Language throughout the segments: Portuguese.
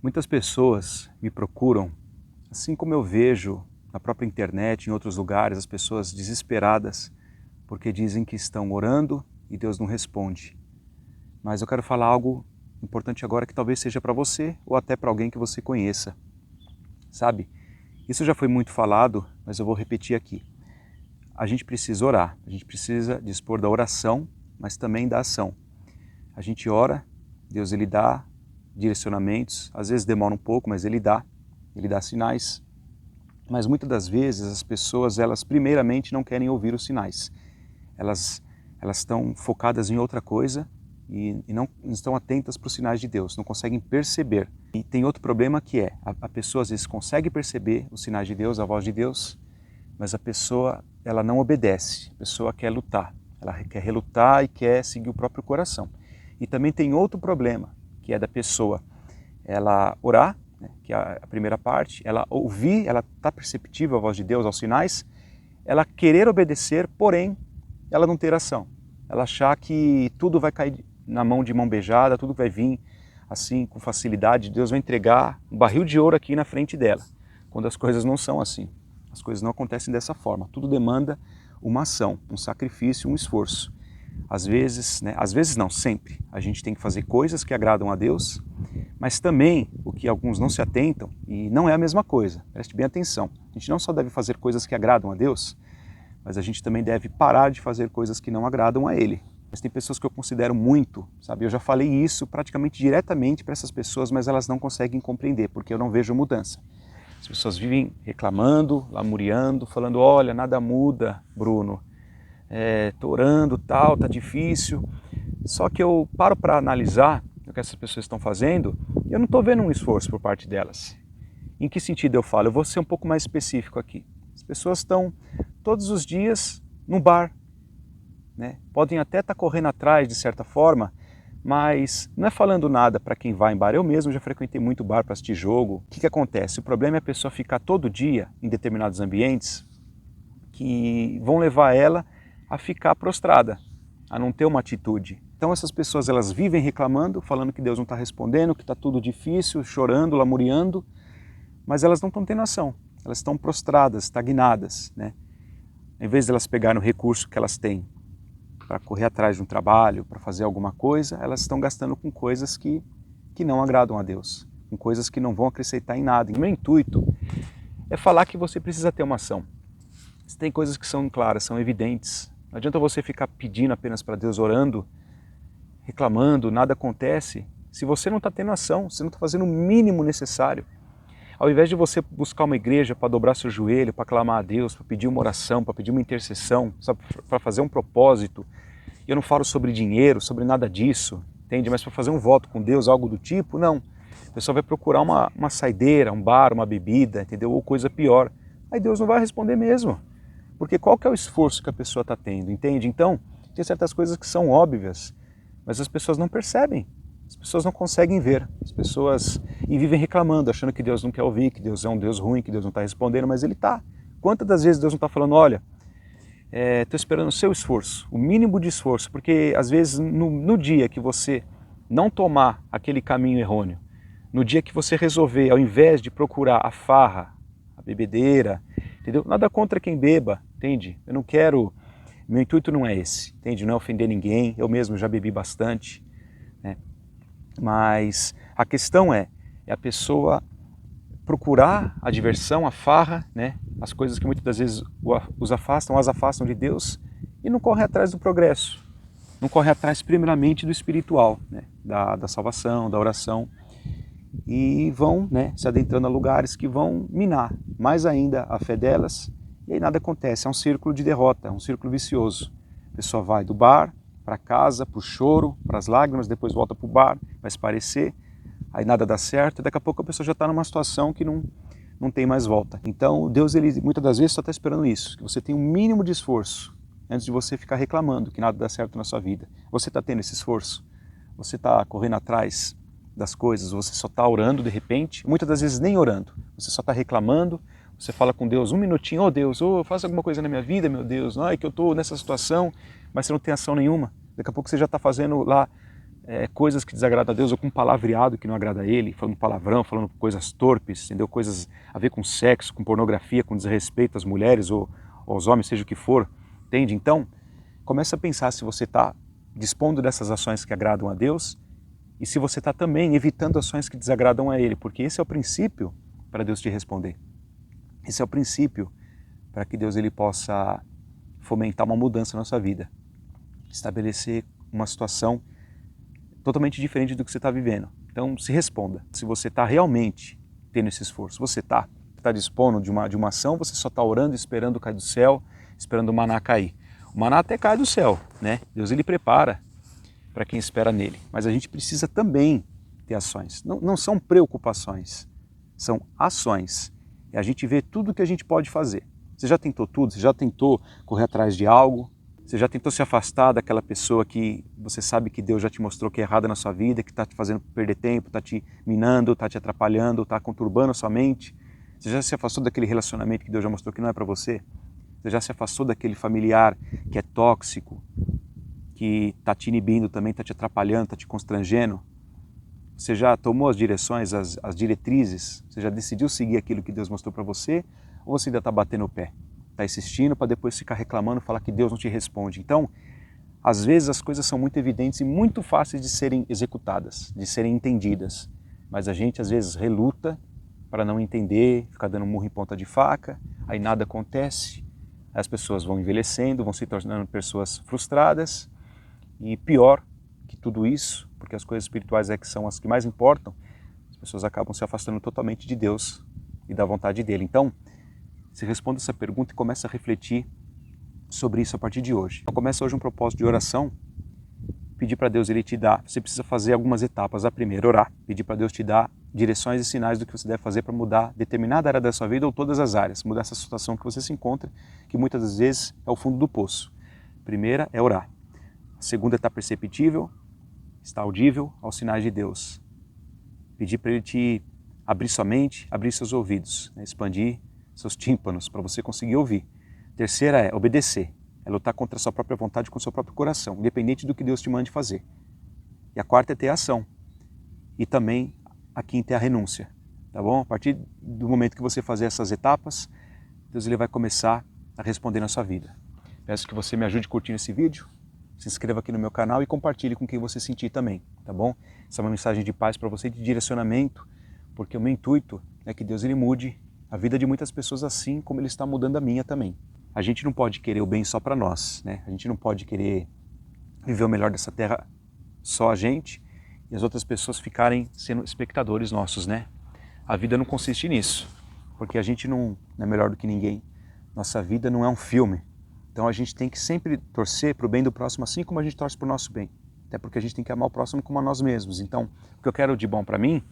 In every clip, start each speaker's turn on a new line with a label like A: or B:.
A: Muitas pessoas me procuram, assim como eu vejo na própria internet, em outros lugares, as pessoas desesperadas porque dizem que estão orando e Deus não responde. Mas eu quero falar algo importante agora que talvez seja para você ou até para alguém que você conheça. Sabe, isso já foi muito falado, mas eu vou repetir aqui. A gente precisa orar, a gente precisa dispor da oração, mas também da ação. A gente ora, Deus ele dá direcionamentos, às vezes demora um pouco, mas ele dá sinais. Mas muitas das vezes as pessoas, elas primeiramente não querem ouvir os sinais. Elas estão focadas em outra coisa e não estão atentas para os sinais de Deus, não conseguem perceber. E tem outro problema que é, a pessoa às vezes consegue perceber os sinais de Deus, a voz de Deus, mas a pessoa ela não obedece, a pessoa quer lutar, ela quer relutar e quer seguir o próprio coração. E também tem outro problema, que é da pessoa ela orar, né, que é a primeira parte, ela ouvir, ela está perceptível a voz de Deus, aos sinais, ela querer obedecer, porém ela não ter ação. Ela achar que tudo vai cair na mão de mão beijada, tudo vai vir assim com facilidade, Deus vai entregar um barril de ouro aqui na frente dela, quando as coisas não são assim. As coisas não acontecem dessa forma, tudo demanda uma ação, um sacrifício, um esforço. Às vezes, né, às vezes não, sempre, a gente tem que fazer coisas que agradam a Deus, mas também o que alguns não se atentam, e não é a mesma coisa, preste bem atenção, a gente não só deve fazer coisas que agradam a Deus, mas a gente também deve parar de fazer coisas que não agradam a Ele. Mas tem pessoas que eu considero muito, sabe, eu já falei isso praticamente diretamente para essas pessoas, mas elas não conseguem compreender, porque eu não vejo mudança. As pessoas vivem reclamando, lamuriando, falando, olha, nada muda, Bruno, tô orando, tal, tá difícil. Só que eu paro para analisar o que essas pessoas estão fazendo e eu não estou vendo um esforço por parte delas. Em que sentido eu falo? Eu vou ser um pouco mais específico aqui. As pessoas estão todos os dias num bar, né? Podem até estar correndo atrás de certa forma, mas não é falando nada para quem vai em bar. Eu mesmo já frequentei muito bar para assistir jogo. O que acontece? O problema é a pessoa ficar todo dia em determinados ambientes que vão levar ela a ficar prostrada, a não ter uma atitude. Então essas pessoas elas vivem reclamando, falando que Deus não está respondendo, que está tudo difícil, chorando, lamuriando, mas elas não estão tendo ação. Elas estão prostradas, estagnadas, né? Em vez de elas pegarem o recurso que elas têm para correr atrás de um trabalho, para fazer alguma coisa, elas estão gastando com coisas que não agradam a Deus, com coisas que não vão acrescentar em nada. E o meu intuito é falar que você precisa ter uma ação. Se tem coisas que são claras, são evidentes. Não adianta você ficar pedindo apenas para Deus, orando, reclamando, nada acontece. Se você não está tendo ação, você não está fazendo o mínimo necessário. Ao invés de você buscar uma igreja para dobrar seu joelho, para clamar a Deus, para pedir uma oração, para pedir uma intercessão, para fazer um propósito, eu não falo sobre dinheiro, sobre nada disso, entende? Mas para fazer um voto com Deus, algo do tipo, não. A pessoa vai procurar uma saideira, um bar, uma bebida, entendeu? Ou coisa pior. Aí Deus não vai responder mesmo. Porque qual que é o esforço que a pessoa está tendo, entende? Então, tem certas coisas que são óbvias, mas as pessoas não percebem. As pessoas não conseguem ver, as pessoas e vivem reclamando, achando que Deus não quer ouvir, que Deus é um Deus ruim, que Deus não está respondendo, mas Ele está. Quantas das vezes Deus não está falando, olha, estou esperando o seu esforço, o mínimo de esforço, porque às vezes no dia que você não tomar aquele caminho errôneo, no dia que você resolver, ao invés de procurar a farra, a bebedeira, entendeu? Nada contra quem beba, entende? Eu não quero, meu intuito não é esse, entende? Não é ofender ninguém, eu mesmo já bebi bastante, né? Mas a questão é a pessoa procurar a diversão, a farra, né? As coisas que muitas das vezes as afastam de Deus e não corre atrás do progresso, não corre atrás primeiramente do espiritual, né? da salvação, da oração, e vão, né, se adentrando a lugares que vão minar mais ainda a fé delas, e aí nada acontece, é um círculo de derrota, um círculo vicioso. A pessoa vai do bar para casa, para o choro, para as lágrimas, depois volta para o bar, vai se parecer, aí nada dá certo, e daqui a pouco a pessoa já está numa situação que não tem mais volta. Então Deus, ele muitas das vezes só está esperando isso, que você tenha um mínimo de esforço, antes de você ficar reclamando que nada dá certo na sua vida. Você está tendo esse esforço? Você está correndo atrás das coisas? Você só está orando de repente? Muitas das vezes nem orando, você só está reclamando. Você fala com Deus um minutinho, oh Deus, faça alguma coisa na minha vida, meu Deus, não é que eu estou nessa situação, mas você não tem ação nenhuma. Daqui a pouco você já está fazendo lá coisas que desagradam a Deus, ou com um palavreado que não agrada a Ele, falando palavrão, falando coisas torpes, entendeu? Coisas a ver com sexo, com pornografia, com desrespeito às mulheres ou aos homens, seja o que for, entende? Então, começa a pensar se você está dispondo dessas ações que agradam a Deus e se você está também evitando ações que desagradam a Ele, porque esse é o princípio para Deus te responder. Esse é o princípio para que Deus ele possa fomentar uma mudança na sua vida, estabelecer uma situação totalmente diferente do que você está vivendo. Então se responda, se você está realmente tendo esse esforço, você está dispondo de uma ação, você só está orando, esperando cair do céu, esperando o maná cair. O maná até cai do céu, né? Deus ele prepara para quem espera nele, mas a gente precisa também ter ações. Não são preocupações, são ações. E a gente vê tudo que a gente pode fazer. Você já tentou tudo? Você já tentou correr atrás de algo? Você já tentou se afastar daquela pessoa que você sabe que Deus já te mostrou que é errada na sua vida, que está te fazendo perder tempo, está te minando, está te atrapalhando, está conturbando a sua mente? Você já se afastou daquele relacionamento que Deus já mostrou que não é para você? Você já se afastou daquele familiar que é tóxico, que está te inibindo também, está te atrapalhando, está te constrangendo? Você já tomou as direções, as diretrizes? Você já decidiu seguir aquilo que Deus mostrou para você? Ou você ainda está batendo o pé? Está insistindo para depois ficar reclamando, falar que Deus não te responde? Então, às vezes as coisas são muito evidentes e muito fáceis de serem executadas, de serem entendidas. Mas a gente às vezes reluta para não entender, fica dando murro em ponta de faca, aí nada acontece, as pessoas vão envelhecendo, vão se tornando pessoas frustradas e pior que tudo isso, porque as coisas espirituais é que são as que mais importam, as pessoas acabam se afastando totalmente de Deus e da vontade dele. Então, se responda essa pergunta e começa a refletir sobre isso a partir de hoje. Então, começa hoje um propósito de oração, pedir para Deus ele te dar. Você precisa fazer algumas etapas. A primeira, orar, pedir para Deus te dar direções e sinais do que você deve fazer para mudar determinada área da sua vida ou todas as áreas, mudar essa situação que você se encontra, que muitas das vezes é o fundo do poço. A primeira é orar. A segunda está perceptível, está audível aos sinais de Deus. Pedir para Ele te abrir sua mente, abrir seus ouvidos, né? Expandir seus tímpanos para você conseguir ouvir. Terceira é obedecer, é lutar contra a sua própria vontade com o seu próprio coração, independente do que Deus te mande fazer. E a quarta é ter ação. E também a quinta é a renúncia, tá bom? A partir do momento que você fazer essas etapas, Deus ele vai começar a responder na sua vida. Peço que você me ajude curtindo esse vídeo, se inscreva aqui no meu canal e compartilhe com quem você sentir também, tá bom? Essa é uma mensagem de paz para você, de direcionamento, porque o meu intuito é que Deus ele mude a vida de muitas pessoas assim como Ele está mudando a minha também. A gente não pode querer o bem só para nós, né? A gente não pode querer viver o melhor dessa terra só a gente e as outras pessoas ficarem sendo espectadores nossos, né? A vida não consiste nisso, porque a gente não é melhor do que ninguém. Nossa vida não é um filme. Então a gente tem que sempre torcer para o bem do próximo, assim como a gente torce para o nosso bem. Até porque a gente tem que amar o próximo como a nós mesmos. Então, o que eu quero de bom para mim,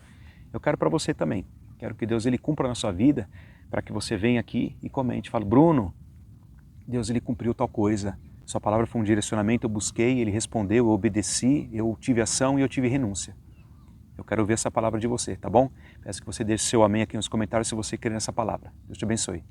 A: eu quero para você também. Quero que Deus ele cumpra na sua vida, para que você venha aqui e comente. Fala, Bruno, Deus ele cumpriu tal coisa. Sua palavra foi um direcionamento, eu busquei, Ele respondeu, eu obedeci, eu tive ação e eu tive renúncia. Eu quero ouvir essa palavra de você, tá bom? Peço que você deixe seu amém aqui nos comentários se você crer nessa palavra. Deus te abençoe.